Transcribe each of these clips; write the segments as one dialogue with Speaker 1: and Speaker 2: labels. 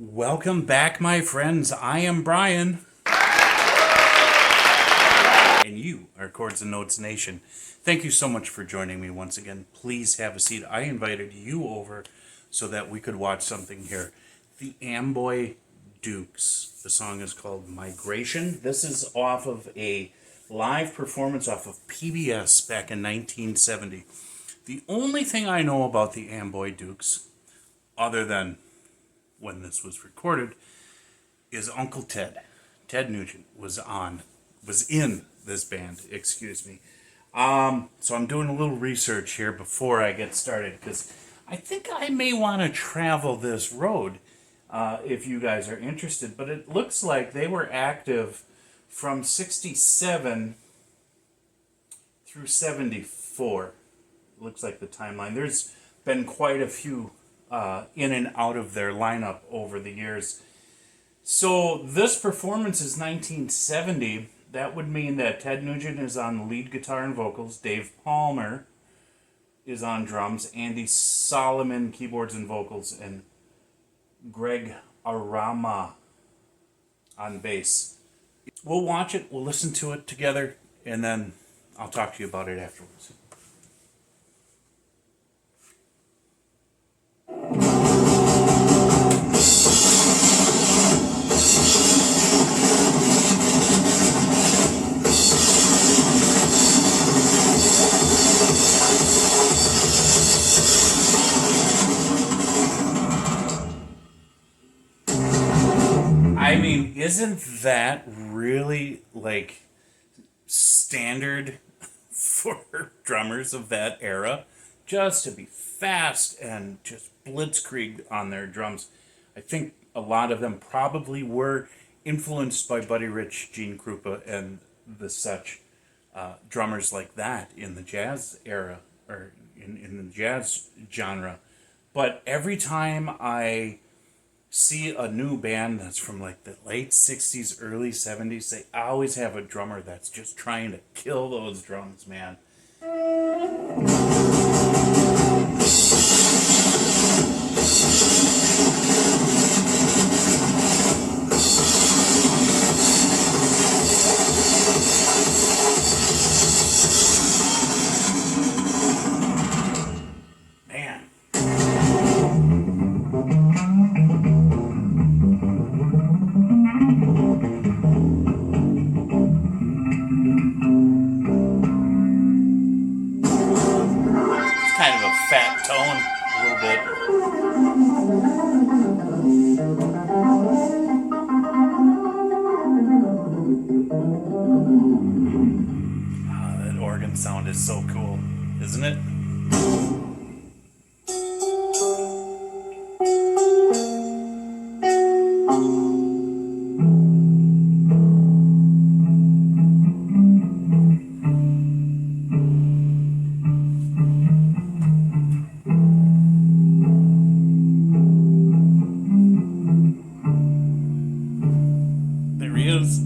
Speaker 1: Welcome back, my friends. I am Brian. And you are Chords and Notes Nation. Thank you so much for joining me once again. Please have a seat. I invited you over so that we could watch something here. The Amboy Dukes. The song is called Migration. This is off of a live performance off of PBS back in 1970. The only thing I know about the Amboy Dukes, other than when this was recorded, is Uncle Ted. Ted Nugent was in this band, excuse me. So I'm doing a little research here before I get started, because I think I may want to travel this road if you guys are interested. But it looks like they were active from 67 through 74. Looks like the timeline. There's been quite a few in and out of their lineup over the years. So this performance is 1970. That would mean that Ted Nugent is on the lead guitar and vocals. Dave Palmer is on drums. Andy Solomon, keyboards and vocals. And Greg Arama on bass. We'll watch it. We'll listen to it together. And then I'll talk to you about it afterwards. I mean, isn't that really, like, standard for drummers of that era? Just to be fast and just blitzkrieg on their drums. I think a lot of them probably were influenced by Buddy Rich, Gene Krupa, and the such drummers like that in the jazz era, or in the jazz genre. But every time I see a new band that's from like the late 60s, early 70s, they always have a drummer that's just trying to kill those drums, man. Kind of a fat tone, a little bit. That organ sound is so cool, isn't it? There he is.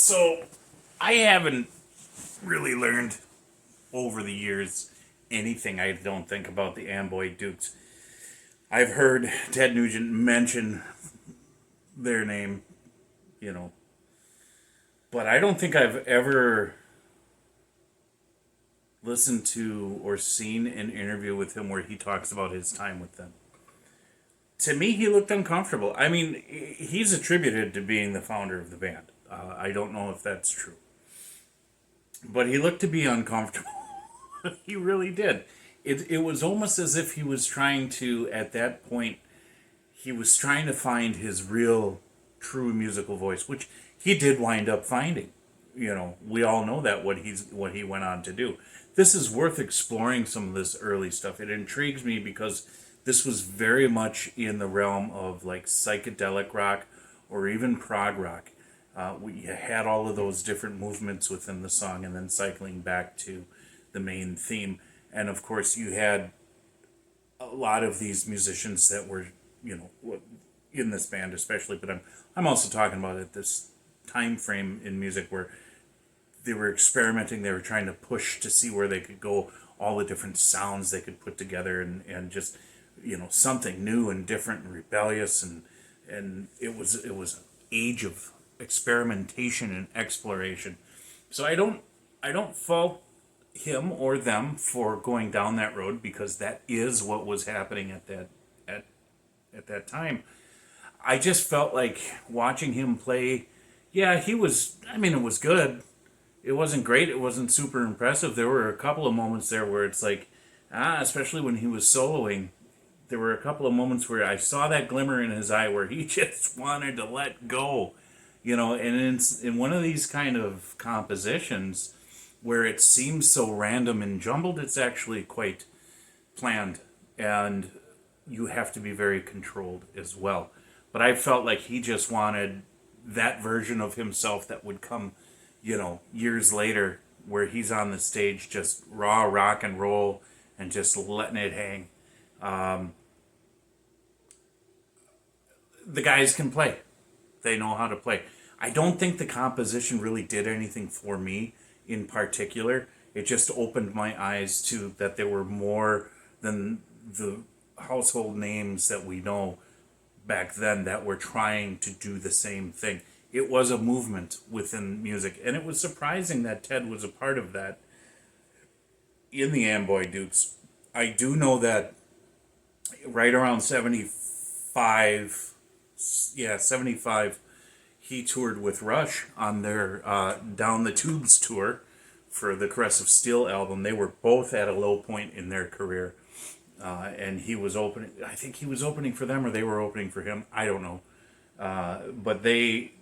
Speaker 1: So I haven't really learned over the years anything, I don't think, about the Amboy Dukes. I've heard Ted Nugent mention their name, you know, but I don't think I've ever listened to or seen an interview with him where he talks about his time with them. To me, he looked uncomfortable. I mean, he's attributed to being the founder of the band. I don't know if that's true. But he looked to be uncomfortable. He really did. It was almost as if he was trying to, at that point, he was trying to find his real, true musical voice, which he did wind up finding. You know, we all know that what he went on to do. This is worth exploring, some of this early stuff. It intrigues me because this was very much in the realm of like psychedelic rock or even prog rock. We had all of those different movements within the song and then cycling back to the main theme. And of course, you had a lot of these musicians that were, you know, in this band especially, but I'm also talking about at this time frame in music where they were experimenting, they were trying to push to see where they could go, all the different sounds they could put together and just, you know, something new and different and rebellious, and it was an age of experimentation and exploration. So I don't fault him or them for going down that road, because that is what was happening at that time. I just felt like watching him play, yeah, he was, I mean, it was good. It wasn't great. It wasn't super impressive. There were a couple of moments there where it's like, especially when he was soloing, there were a couple of moments where I saw that glimmer in his eye where he just wanted to let go, you know, and in one of these kind of compositions where it seems so random and jumbled, it's actually quite planned, and you have to be very controlled as well. But I felt like he just wanted that version of himself that would come, you know, years later, where he's on the stage just raw rock and roll and just letting it hang. The guys can play. They know how to play. I don't think the composition really did anything for me in particular. It just opened my eyes to that there were more than the household names that we know back then that were trying to do the same thing. It was a movement within music, and it was surprising that Ted was a part of that in the Amboy Dukes. I do know that right around 75, 75, he toured with Rush on their Down the Tubes tour for the Caress of Steel album. They were both at a low point in their career. And he was opening, I think he was opening for them or they were opening for him. I don't know. But they,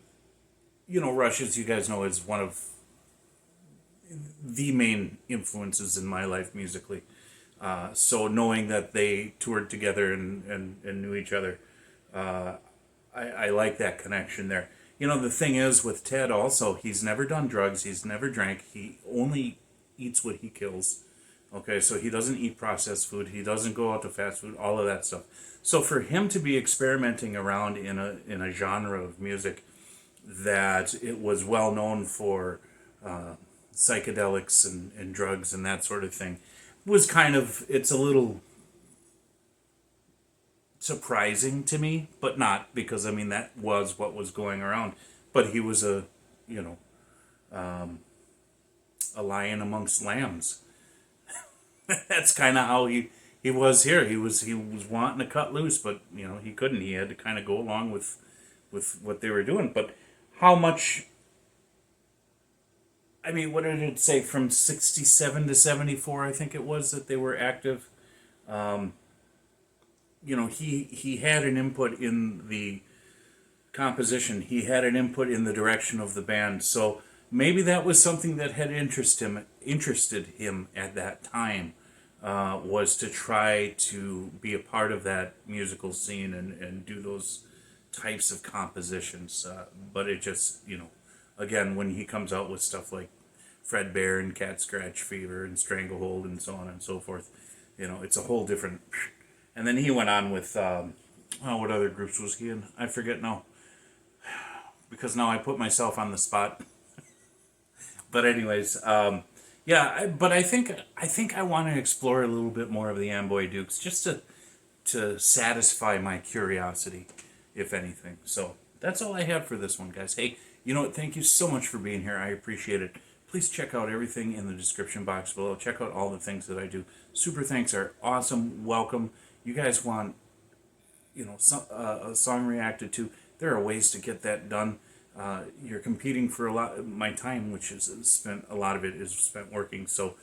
Speaker 1: you know, Rush, as you guys know, is one of the main influences in my life musically. So knowing that they toured together and knew each other, I like that connection there. You know, the thing is with Ted also, he's never done drugs, he's never drank, he only eats what he kills. Okay, so he doesn't eat processed food, he doesn't go out to fast food, all of that stuff. So for him to be experimenting around in a genre of music that it was well known for psychedelics and drugs and that sort of thing, was kind of, it's a little surprising to me, but not, because I mean that was what was going around. But he was a, you know, a lion amongst lambs. That's kind of how he was here. He was wanting to cut loose, but you know he couldn't. He had to kind of go along with what they were doing. But how much? I mean, what did it say? From 67 to 74, I think it was, that they were active. You know, he had an input in the composition. He had an input in the direction of the band. So maybe that was something that had interested him at that time, was to try to be a part of that musical scene and do those types of compositions. But it just, you know, again, when he comes out with stuff like Fredbear and Cat Scratch Fever and Stranglehold and so on and so forth, you know, it's a whole different. And then he went on with, what other groups was he in? I forget now. Because now I put myself on the spot. But anyways, yeah. But I think I want to explore a little bit more of the Amboy Dukes, just to satisfy my curiosity, if anything. So that's all I have for this one, guys. Hey, you know what? Thank you so much for being here. I appreciate it. Please check out everything in the description box below. Check out all the things that I do. Super thanks are awesome. Welcome. You guys want, a song reacted to? There are ways to get that done. You're competing for a lot of my time, which is spent. A lot of it is spent working. So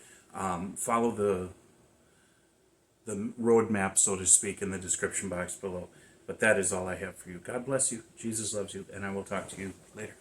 Speaker 1: follow the roadmap, so to speak, in the description box below. But that is all I have for you. God bless you. Jesus loves you, and I will talk to you later.